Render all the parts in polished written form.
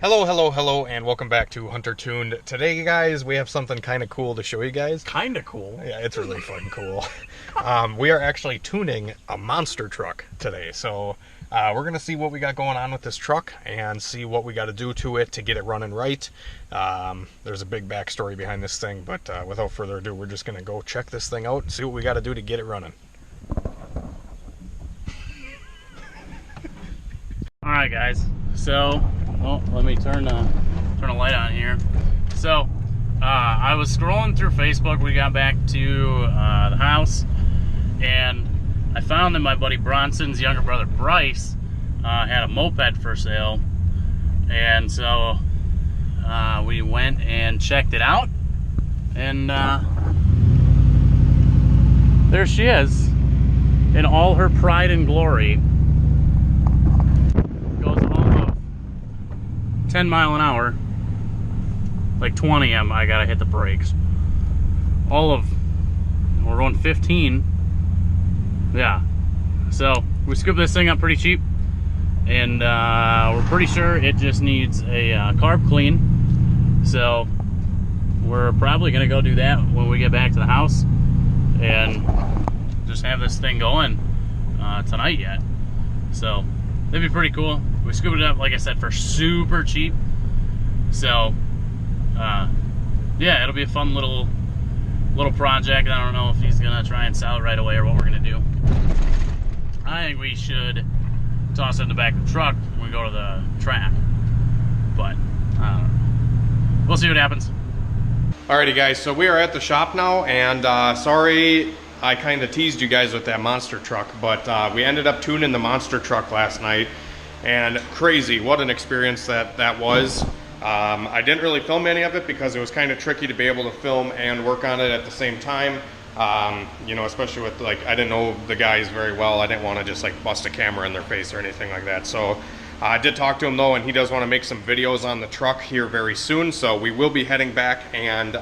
Hello, hello, hello, and welcome back to HunterTuned. Today, guys, we have something kind of cool to show you guys. Kind of cool. Yeah, it's really fucking cool. We are actually tuning a monster truck today, so we're going to see what we got going on with this truck and see what we got to do to it to get it running right. There's a big backstory behind this thing, but without further ado, we're just going to go check this thing out and see what we got to do to get it running. Alright guys, so, let me turn a light on here. So, I was scrolling through Facebook. We got back to the house, and I found that my buddy Bronson's younger brother Bryce had a moped for sale, and so we went and checked it out, and there she is in all her pride and glory. 10 mile an hour, like 20 I gotta hit the brakes. We're going 15. Yeah, so we scooped this thing up pretty cheap, and we're pretty sure it just needs a carb clean, so we're probably gonna go do that when we get back to the house and just have this thing going tonight yet. So that'd be pretty cool. We scooped it up, like I said, for super cheap. So, yeah, it'll be a fun little project. I don't know if he's gonna try and sell it right away or what we're gonna do. I think we should toss it in the back of the truck when we go to the track. But, I don't know. We'll see what happens. Alrighty, guys, so we are at the shop now, and sorry I kind of teased you guys with that monster truck, but we ended up tuning the monster truck last night. And crazy, what an experience that was. I didn't really film any of it because it was kind of tricky to be able to film and work on it at the same time. You know, especially with, like, I didn't know the guys very well. I didn't want to just like bust a camera in their face or anything like that. So I did talk to him though, and he does want to make some videos on the truck here very soon. So we will be heading back and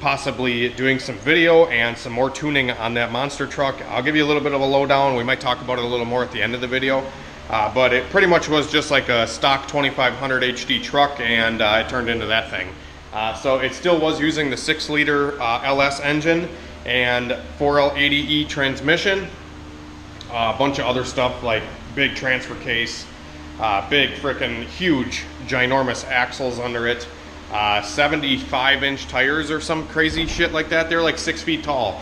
possibly doing some video and some more tuning on that monster truck. I'll give you a little bit of a lowdown. We might talk about it a little more at the end of the video. But it pretty much was just like a stock 2500 HD truck, and it turned into that thing. So it still was using the 6-liter LS engine and 4L80E transmission. A bunch of other stuff like big transfer case, big freaking huge ginormous axles under it, 75-inch tires or some crazy shit like that. They're like 6 feet tall.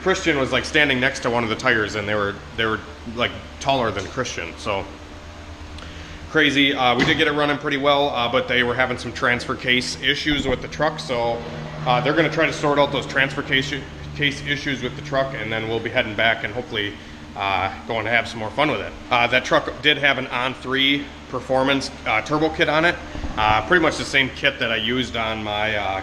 Christian was like standing next to one of the tires, and they were like taller than Christian, so crazy. We did get it running pretty well, but they were having some transfer case issues with the truck, so they're going to try to sort out those transfer case issues with the truck, and then we'll be heading back and hopefully going to have some more fun with it. That truck did have an On3 performance turbo kit on it, pretty much the same kit that I used on my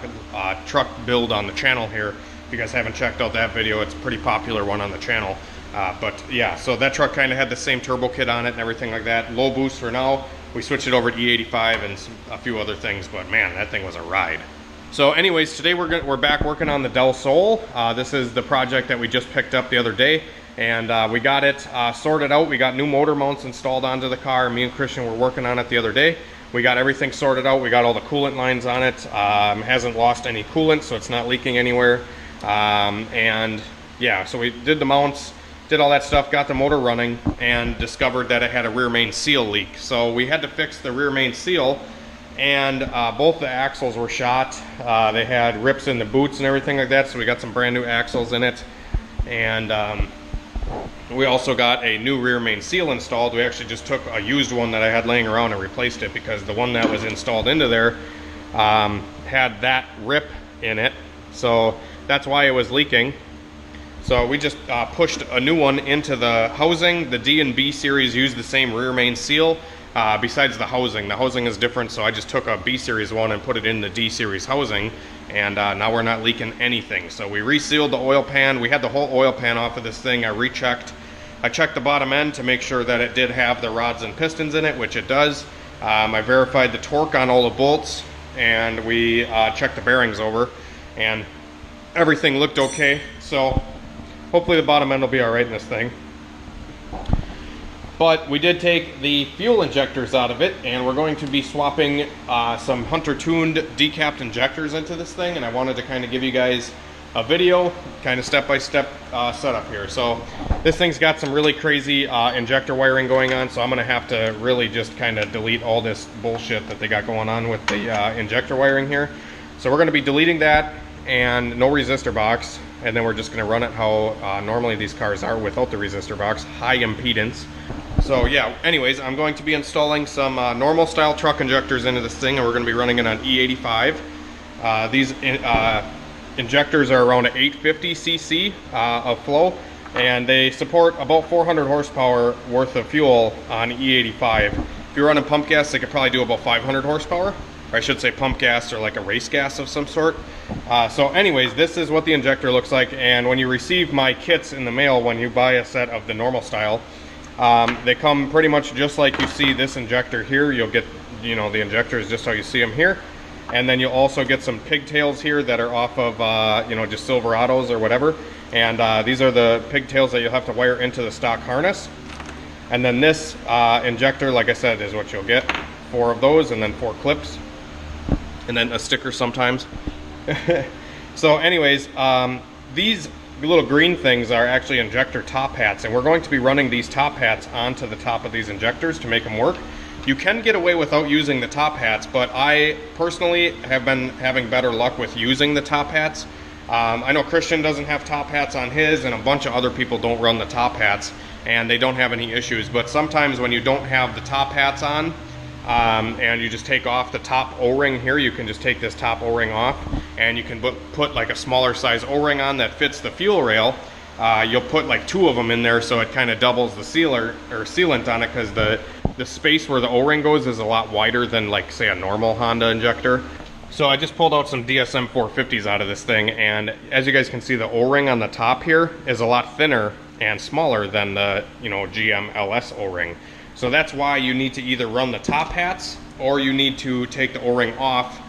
truck build on the channel here. If you guys haven't checked out that video, it's a pretty popular one on the channel. But yeah, so that truck kind of had the same turbo kit on it and everything like that. Low boost for now. We switched it over to E85 and a few other things, but man, that thing was a ride. So anyways, today we're back working on the Del Sol. This is the project that we just picked up the other day, and we got it sorted out. We got new motor mounts installed onto the car. Me and Christian were working on it the other day. We got everything sorted out. We got all the coolant lines on it. Hasn't lost any coolant, so it's not leaking anywhere. And yeah, so we did the mounts, did all that stuff, got the motor running, and discovered that it had a rear main seal leak. So we had to fix the rear main seal, and both the axles were shot. They had rips in the boots and everything like that, so we got some brand new axles in it. And we also got a new rear main seal installed. We actually just took a used one that I had laying around and replaced it, because the one that was installed into there had that rip in it, so that's why it was leaking. So we just pushed a new one into the housing. The D and B series use the same rear main seal, besides the housing. The housing is different, so I just took a B series one and put it in the D series housing, and now we're not leaking anything. So we resealed the oil pan. We had the whole oil pan off of this thing. I rechecked. I checked the bottom end to make sure that it did have the rods and pistons in it, which it does. I verified the torque on all the bolts, and we checked the bearings over, and everything looked okay. So hopefully the bottom end will be all right in this thing. But we did take the fuel injectors out of it, and we're going to be swapping some HunterTuned decapped injectors into this thing, and I wanted to kind of give you guys a video, kind of step-by-step setup here. So this thing's got some really crazy injector wiring going on, so I'm gonna have to really just kind of delete all this bullshit that they got going on with the injector wiring here. So we're gonna be deleting that, and no resistor box, and then we're just gonna run it how normally these cars are without the resistor box, high impedance. So yeah, anyways, I'm going to be installing some normal style truck injectors into this thing, and we're going to be running it on E85. These injectors are around 850 cc of flow, and they support about 400 horsepower worth of fuel on E85. If you're running pump gas, they could probably do about 500 horsepower. Or I should say pump gas, or like a race gas of some sort. So anyways, this is what the injector looks like, and when you receive my kits in the mail, when you buy a set of the normal style, they come pretty much just like you see this injector here. You'll get, you know, the injectors just how you see them here. And then you'll also get some pigtails here that are off of, you know, just Silverados or whatever. And these are the pigtails that you'll have to wire into the stock harness. And then this injector, like I said, is what you'll get. 4 of those, and then 4 clips. And then a sticker sometimes. So anyways, these little green things are actually injector top hats, and we're going to be running these top hats onto the top of these injectors to make them work. You can get away without using the top hats, but I personally have been having better luck with using the top hats. I know Christian doesn't have top hats on his, and a bunch of other people don't run the top hats, and they don't have any issues. But sometimes when you don't have the top hats on, and you just take off the top O-ring here, you can just take this top O-ring off, and you can put like a smaller size O-ring on that fits the fuel rail. You'll put like 2 of them in there, so it kind of doubles the sealer or sealant on it, because the space where the O-ring goes is a lot wider than, like, say, a normal Honda injector. So I just pulled out some DSM 450s out of this thing, and as you guys can see, the O-ring on the top here is a lot thinner and smaller than the, you know, GM LS O-ring. So that's why you need to either run the top hats, or you need to take the O-ring off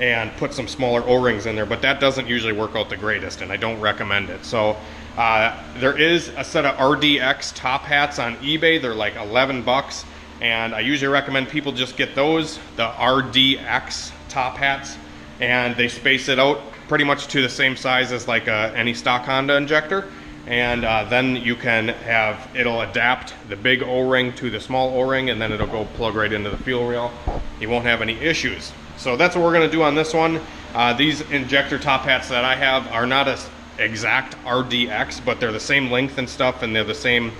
and put some smaller O-rings in there, but that doesn't usually work out the greatest, and I don't recommend it. So there is a set of RDX top hats on eBay. They're like 11 bucks, and I usually recommend people just get those, the RDX top hats, and they space it out pretty much to the same size as like any stock Honda injector. And then you can have, it'll adapt the big O-ring to the small O-ring, and then it'll go plug right into the fuel rail. You won't have any issues. So that's what we're going to do on this one. These injector top hats that I have are not an exact RDX, but they're the same length and stuff, and they're the same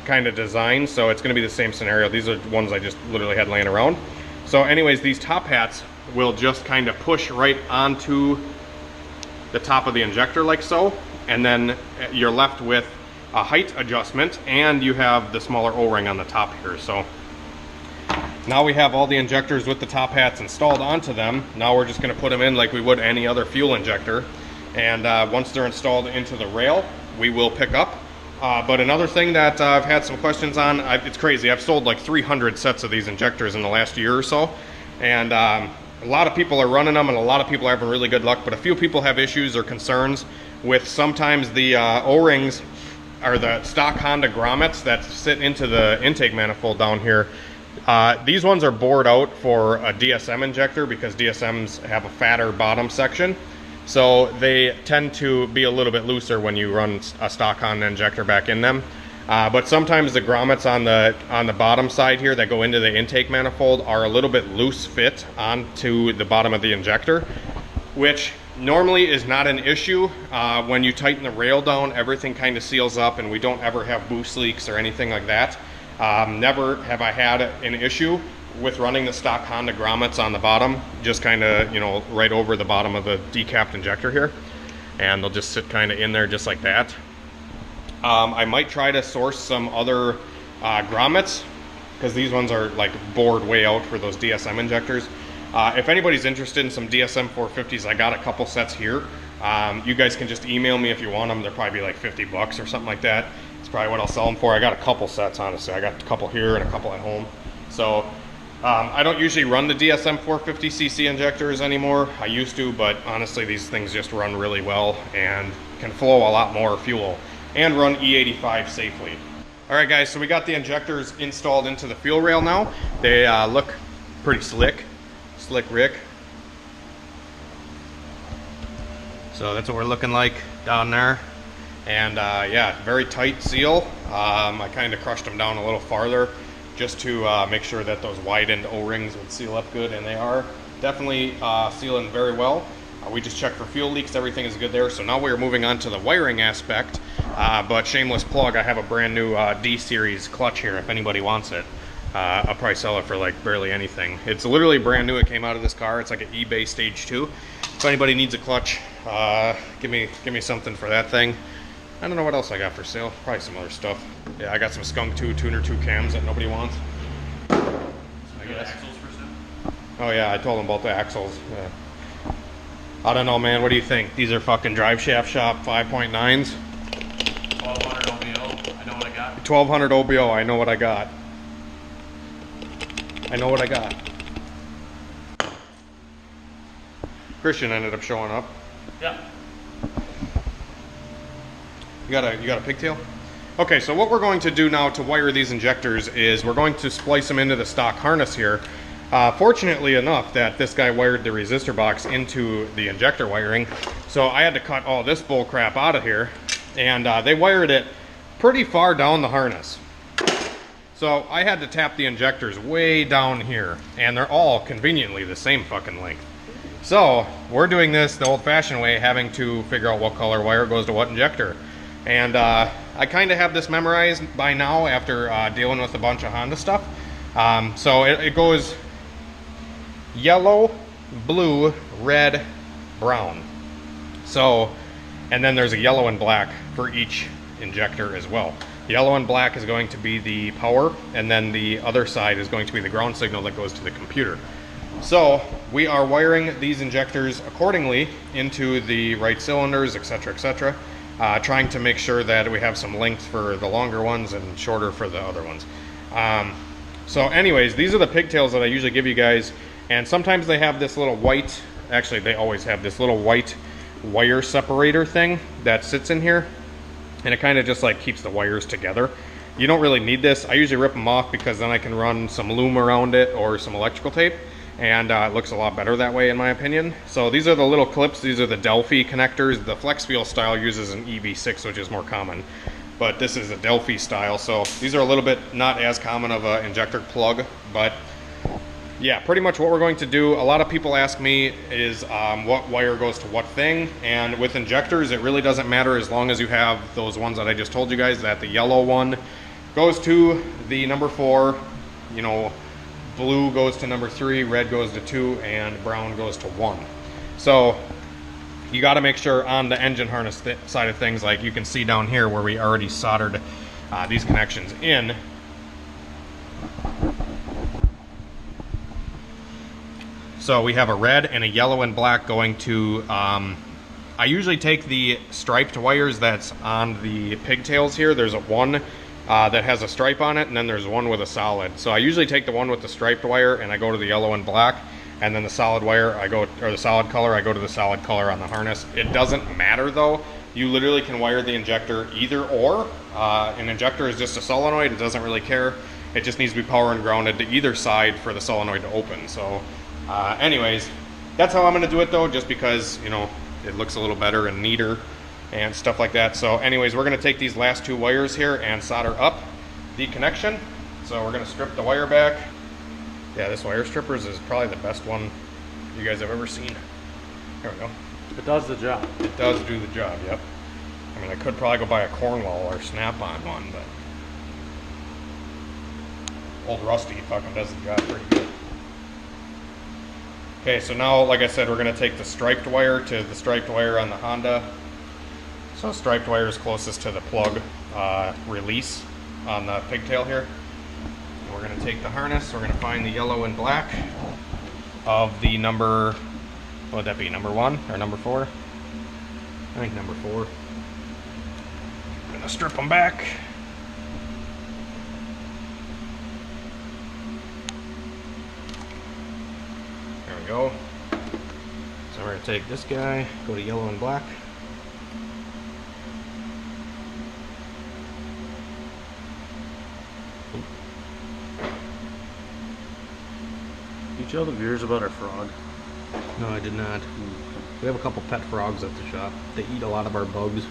kind of design, so it's going to be the same scenario. These are ones I just literally had laying around. So anyways, these top hats will just kind of push right onto the top of the injector like so, and then you're left with a height adjustment, and you have the smaller O-ring on the top here. So now we have all the injectors with the top hats installed onto them. Now we're just going to put them in like we would any other fuel injector, and once they're installed into the rail, we will pick up. But another thing that I've had some questions on, it's crazy, I've sold like 300 sets of these injectors in the last year or so, and a lot of people are running them, and a lot of people are having really good luck, but a few people have issues or concerns with sometimes the O-rings, or the stock Honda grommets that sit into the intake manifold down here. These ones are bored out for a DSM injector, because DSMs have a fatter bottom section. So they tend to be a little bit looser when you run a stock Honda injector back in them. But sometimes the grommets on the bottom side here that go into the intake manifold are a little bit loose fit onto the bottom of the injector, which normally is not an issue. When you tighten the rail down, everything kind of seals up, and we don't ever have boost leaks or anything like that. Never have I had an issue with running the stock Honda grommets on the bottom, just kind of, you know, right over the bottom of the decapped injector here, and they'll just sit kind of in there just like that. I might try to source some other grommets, because these ones are like bored way out for those DSM injectors. If anybody's interested in some DSM 450s, I got a couple sets here. You guys can just email me if you want them. They'll probably be like 50 bucks or something like that. It's probably what I'll sell them for. I got a couple sets, honestly. I got a couple here and a couple at home. So I don't usually run the DSM 450cc injectors anymore. I used to, but honestly, these things just run really well and can flow a lot more fuel and run E85 safely. All All right, guys, so we got the injectors installed into the fuel rail now. They look pretty slick. Slick Rick. So that's what we're looking like down there. And yeah, very tight seal. I kind of crushed them down a little farther just to make sure that those widened O-rings would seal up good, and they are definitely sealing very well. We just checked for fuel leaks, everything is good there. So now we're moving on to the wiring aspect. But shameless plug, I have a brand new D-Series clutch here if anybody wants it. I'll probably sell it for like barely anything. It's literally brand new, it came out of this car. It's like an eBay Stage 2. If anybody needs a clutch, give me something for that thing. I don't know what else I got for sale, probably some other stuff. Yeah, I got some Skunk 2 Tuner 2 cams that nobody wants. I guess. Axles for sale? Oh yeah, I told them about the axles. Yeah. I don't know, man. What do you think? These are fucking drive shaft shop 5.9s. 1200 OBO. I know what I got. 1200 OBO. I know what I got. I know what I got. Christian ended up showing up. Yeah. You got a pigtail? Okay, so what we're going to do now to wire these injectors is we're going to splice them into the stock harness here. Fortunately enough that this guy wired the resistor box into the injector wiring, so I had to cut all this bull crap out of here, and they wired it pretty far down the harness. So I had to tap the injectors way down here, and they're all conveniently the same fucking length. So we're doing this the old-fashioned way, having to figure out what color wire goes to what injector. And I kind of have this memorized by now after dealing with a bunch of Honda stuff. So it goes yellow, blue, red, brown. So, and then there's a yellow and black for each injector as well. Yellow and black is going to be the power, and then the other side is going to be the ground signal that goes to the computer. So we are wiring these injectors accordingly into the right cylinders, etc., etc., trying to make sure that we have some length for the longer ones and shorter for the other ones. So anyways, these are the pigtails that I usually give you guys, and sometimes they have this little white, actually they always have this little white wire separator thing that sits in here, and it kind of just like keeps the wires together. You don't really need this. I usually rip them off because then I can run some loom around it or some electrical tape, and it looks a lot better that way in my opinion. So these are the little clips. These are the Delphi connectors. The Flex Fuel style uses an EV6, which is more common, but this is a Delphi style, so these are a little bit not as common of an injector plug. But yeah, pretty much what we're going to do, a lot of people ask me is what wire goes to what thing, and with injectors it really doesn't matter as long as you have those ones that I just told you guys, that the yellow one goes to the number 4, you know, blue goes to number 3, red goes to 2, and brown goes to 1. So you got to make sure on the engine harness side of things, like you can see down here where we already soldered these connections in. So we have a red and a yellow and black going to, I usually take the striped wires that's on the pigtails here. There's a one that has a stripe on it, and then there's one with a solid. So I usually take the one with the striped wire and I go to the yellow and black, and then the solid wire or the solid color, I go to the solid color on the harness. It doesn't matter though. You literally can wire the injector either or. An injector is just a solenoid, it doesn't really care. It just needs to be power and grounded to either side for the solenoid to open. So anyways, that's how I'm gonna do it though, just because, you know, it looks a little better and neater and stuff like that. So anyways, we're gonna take these last 2 wires here and solder up the connection. So we're gonna strip the wire back. Yeah, this wire strippers is probably the best one you guys have ever seen. There we go. It does the job. It does do the job, yep. I mean, I could probably go buy a Cornwall or Snap-on one, but old Rusty fucking does the job pretty good. Okay, so now, like I said, we're going to take the striped wire to the striped wire on the Honda. So striped wire is closest to the plug release on the pigtail here. And we're going to take the harness, we're going to find the yellow and black of the number, what would that be, number 1 or number 4? I think number 4. I'm going to strip them back. There we go. So we're going to take this guy, go to yellow and black. you tell the viewers about our frog? No, I did not. We have a couple pet frogs at the shop. They eat a lot of our bugs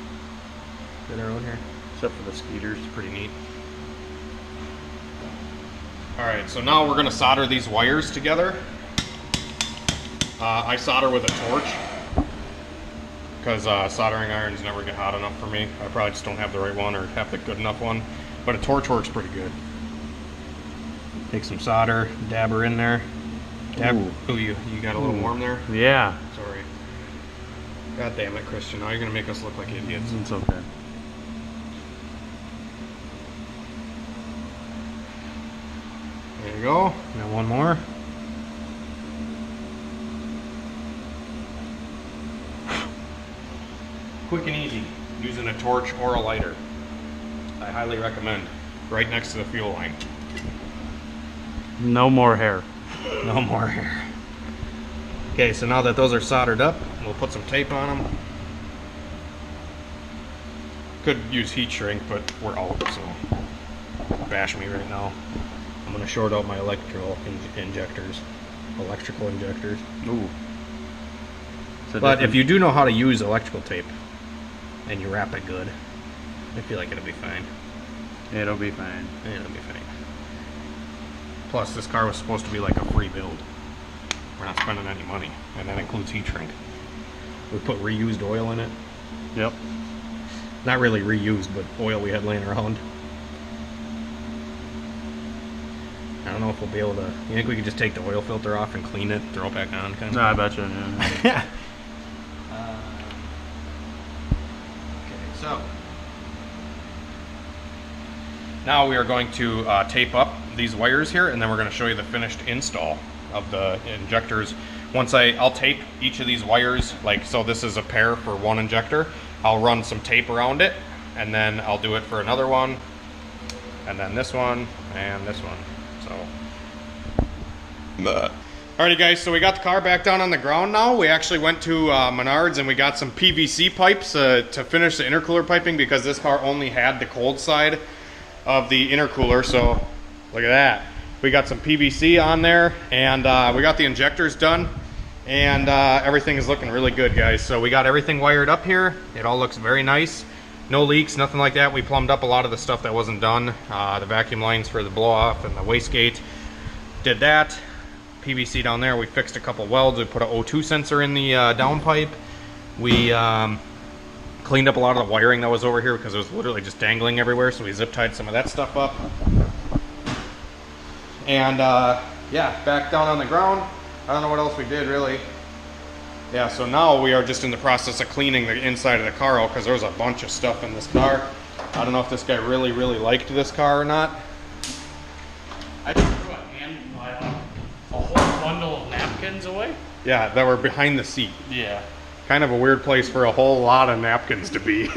that are out here. Except for the skeeters. It's pretty neat. Alright, so now we're going to solder these wires together. I solder with a torch because soldering irons never get hot enough for me. I probably just don't have the right one or have the good enough one. But a torch works pretty good. Take some solder, dab her in there. Ooh, you got a little warm there? Yeah. Sorry. God damn it, Christian. Now you're going to make us look like idiots. It's okay. There you go. Now one more. Quick and easy, using a torch or a lighter. I highly recommend. Right next to the fuel line. No more hair. No more hair. Okay, so now that those are soldered up, we'll put some tape on them. Could use heat shrink, but we're out, so bash me right now. I'm gonna short out my electrical injectors. Ooh. But if you do know how to use electrical tape and you wrap it good, I feel like it'll be fine. It'll be fine. It'll be fine. Plus, this car was supposed to be like a free build. We're not spending any money, and that includes heat shrink. We put reused oil in it. Yep. Not really reused, but oil we had laying around. I don't know if we'll be able to. You think we could just take the oil filter off and clean it, throw it back on, kind of? No, I bet you. Yeah. Okay, so now we are going to tape up these wires here, and then we're going to show you the finished install of the injectors. Once I'll tape each of these wires, like so this is a pair for one injector. I'll run some tape around it, and then I'll do it for another one, and then this one, and this one. So, alrighty guys, so we got the car back down on the ground now. We actually went to Menards and we got some PVC pipes to finish the intercooler piping because this car only had the cold side of the intercooler. So look at that. We got some PVC on there, and we got the injectors done, and everything is looking really good, guys. So we got everything wired up here. It all looks very nice. No leaks, nothing like that. We plumbed up a lot of the stuff that wasn't done. The vacuum lines for the blow off and the wastegate. Did that. PVC down there. We fixed a couple welds. We put an O2 sensor in the downpipe. We cleaned up a lot of the wiring that was over here because it was literally just dangling everywhere. So we zip tied some of that stuff up. And yeah, back down on the ground. I don't know what else we did really. Yeah, so now we are just in the process of cleaning the inside of the car out because there was a bunch of stuff in this car. I don't know if this guy really liked this car or not. I just threw a whole bundle of napkins away. Yeah, that were behind the seat. Yeah. Kind of a weird place for a whole lot of napkins to be.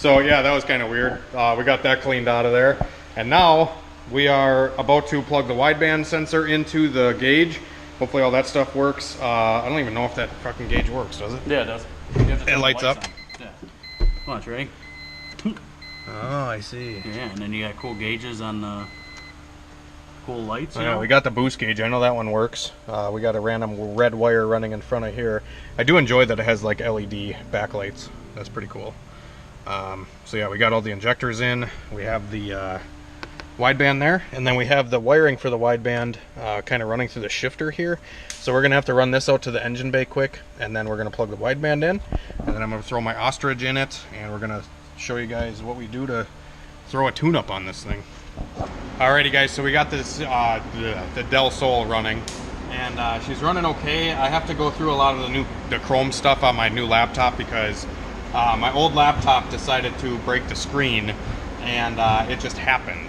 So yeah, that was kind of weird. We got that cleaned out of there. And now we are about to plug the wideband sensor into the gauge. Hopefully all that stuff works. I don't even know if that fucking gauge works, does it? Yeah, it does. It lights up? Yeah. Come on, Trey. Oh, I see. Yeah, and then you got cool gauges on the cool lights. Yeah, we got the boost gauge. I know that one works. We got a random red wire running in front of here. I do enjoy that it has like LED backlights. That's pretty cool. So yeah, we got all the injectors in. We have the wideband there, and then we have the wiring for the wideband kind of running through the shifter here. So we're gonna have to run this out to the engine bay quick, and then we're gonna plug the wideband in, and then I'm gonna throw my ostrich in it, and we're gonna show you guys what we do to throw a tune-up on this thing. Alrighty guys, so we got this the Del Sol running, and she's running okay. I have to go through a lot of the chrome stuff on my new laptop because my old laptop decided to break the screen, and it just happened.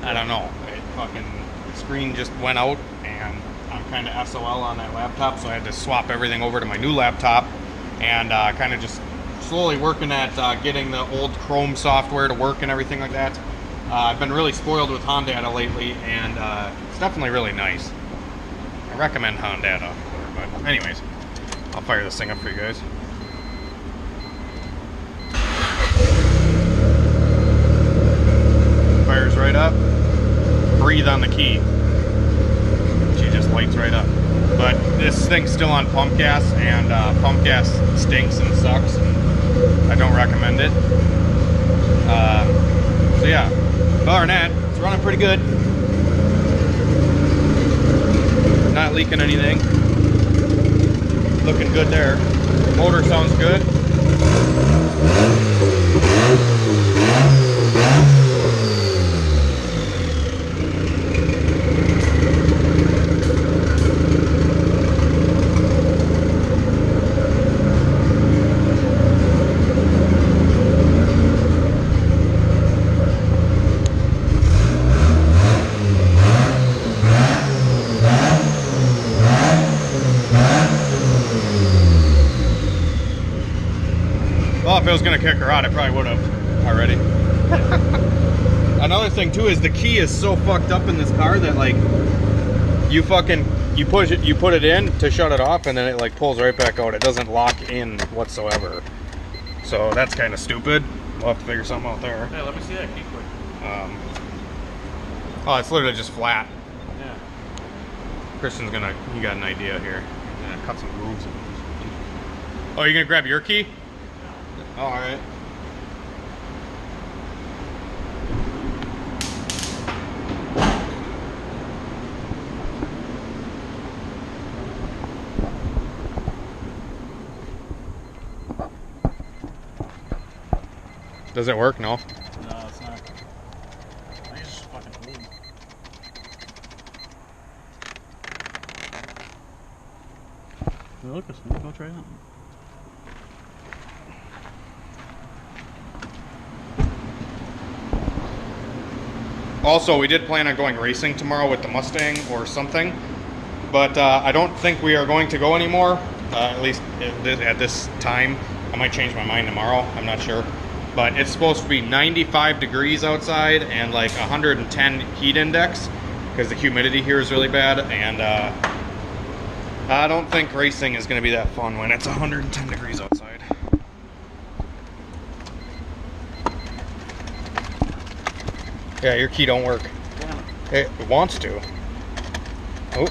I don't know, the screen just went out, and I'm kind of SOL on that laptop, so I had to swap everything over to my new laptop, and kind of just slowly working at getting the old Chrome software to work and everything like that. I've been really spoiled with Hondata lately, and it's definitely really nice. I recommend Hondata, but anyways, I'll fire this thing up for you guys. Fires right up. Breathe on the key. plates right up. But this thing's still on pump gas, and pump gas stinks and sucks, and I don't recommend it. So yeah, but other than that, it's running pretty good. Not leaking anything. Looking good there. Motor sounds good. Well, if it was gonna kick her out, I probably would have already. Another thing too is the key is so fucked up in this car that like you put it in to shut it off, and then it like pulls right back out. It doesn't lock in whatsoever. So that's kind of stupid. We'll have to figure something out there. Hey, let me see that key quick. Oh, it's literally just flat. Yeah. Christian's he got an idea here. He's gonna cut some grooves. Oh, you gonna grab your key? Oh, all right. Does it work? No. No, it's not. I think it's just fucking old. Look, go try it out. Also, we did plan on going racing tomorrow with the Mustang or something, but I don't think we are going to go anymore, at least at this time. I might change my mind tomorrow, I'm not sure. But it's supposed to be 95 degrees outside and like 110 heat index, because the humidity here is really bad, and I don't think racing is going to be that fun when it's 110 degrees outside. Yeah, your key don't work. Damn it. It wants to. Oh.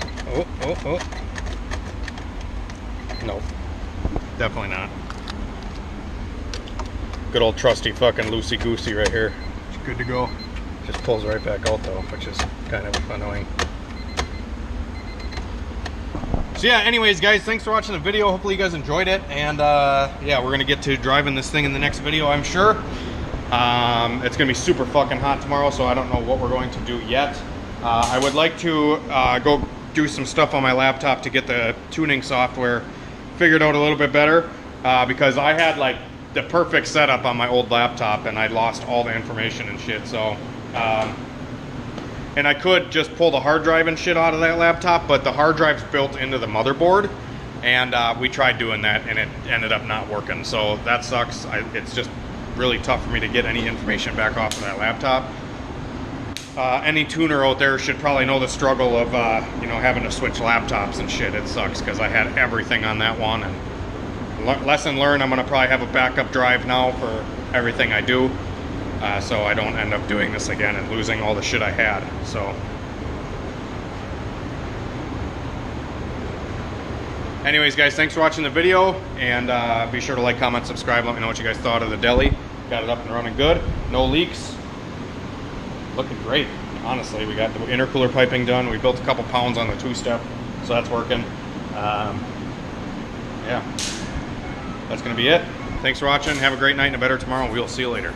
Nope. Definitely not. Good old trusty fucking loosey-goosey right here. It's good to go. Just pulls right back out though, which is kind of annoying. So yeah, anyways guys, thanks for watching the video. Hopefully you guys enjoyed it. And yeah, we're gonna get to driving this thing in the next video, I'm sure. It's gonna be super fucking hot tomorrow, so I don't know what we're going to do yet. I would like to go do some stuff on my laptop to get the tuning software figured out a little bit better, because I had like the perfect setup on my old laptop and I lost all the information and shit. So and I could just pull the hard drive and shit out of that laptop, but the hard drive's built into the motherboard, and we tried doing that and it ended up not working, so that sucks. It's just really tough for me to get any information back off of that laptop. Any tuner out there should probably know the struggle of you know, having to switch laptops and shit. It sucks because I had everything on that one, and lesson learned, I'm gonna probably have a backup drive now for everything I do, so I don't end up doing this again and losing all the shit I had. So anyways guys, thanks for watching the video, and be sure to like, comment, subscribe. Let me know what you guys thought of the deli. Got it up and running good, no leaks, looking great. Honestly, we got the intercooler piping done. We built a couple pounds on the two-step, so that's working. Yeah, that's gonna be it. Thanks for watching. Have a great night and a better tomorrow. We'll see you later.